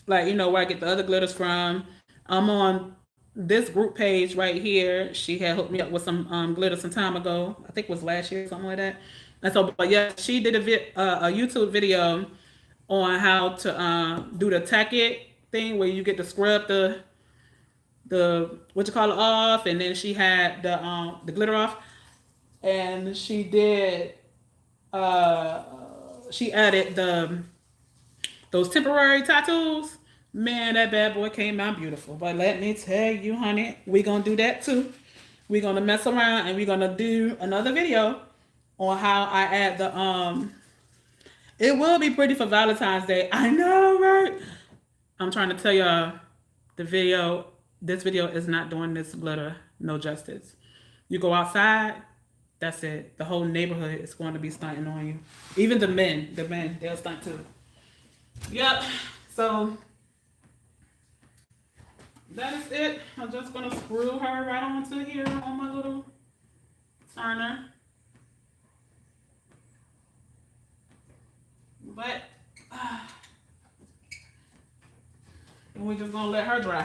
like where I get the other glitters from. I'm on this group page right here. She had hooked me up with some glitter some time ago. I think it was last year, something like that. And so, but yeah, she did a YouTube video on how to do the tack it thing, where you get to scrub what you call it off, and then she had the glitter off, and she did uh she added those temporary tattoos. Man, that bad boy came out beautiful. But let me tell you, honey, we gonna do that too. We're gonna mess around and we're gonna do another video on how I add the it will be pretty for Valentine's Day. I know, right? I'm trying to tell y'all this video is not doing this glitter no justice. You go outside, that's it. The whole neighborhood is going to be stunting on you. Even the men, they'll stunt too. Yep. So that is it. I'm just gonna screw her right onto here on my little turner. But we're just gonna let her dry.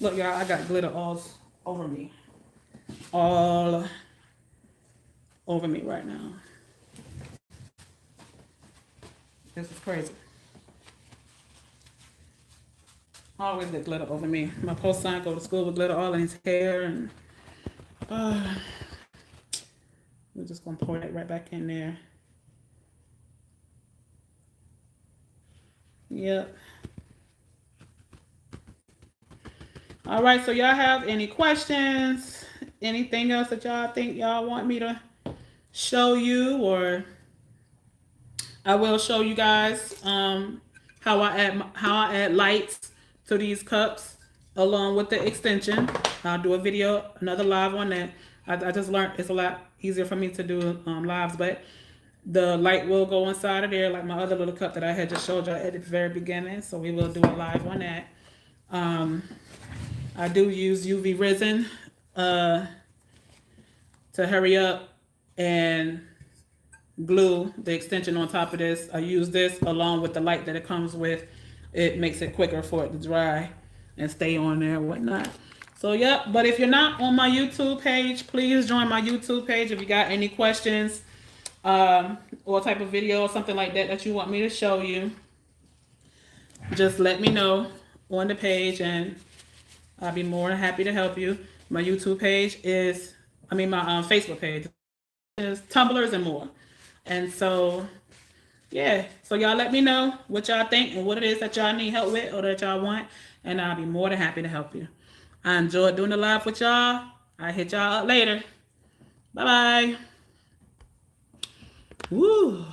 Look, y'all, I got glitter all over me. All over me right now. This is crazy. Always get glitter over me. My post son go to school with glitter all in his hair, and we're just gonna pour that right back in there. Yep. All right, so y'all have any questions? Anything else that y'all think y'all want me to show you, or I will show you guys how I add lights to these cups along with the extension. I'll do a video, another live on that. I just learned it's a lot easier for me to do lives, but the light will go inside of there like my other little cup that I had just showed y'all at the very beginning. So we will do a live on that. I do use UV resin to hurry up and glue the extension on top of this. I use this along with the light that it comes with. It makes it quicker for it to dry and stay on there and whatnot. So yeah, but if you're not on my YouTube page, please join my YouTube page. If you got any questions or type of video or something like that that you want me to show you, just let me know on the page and I'll be more than happy to help you. My YouTube page is, my Facebook page is Tumblers and More. And so, yeah. So y'all let me know what y'all think and what it is that y'all need help with or that y'all want. And I'll be more than happy to help you. I enjoyed doing the live with y'all. I'll hit y'all up later. Bye-bye. Woo.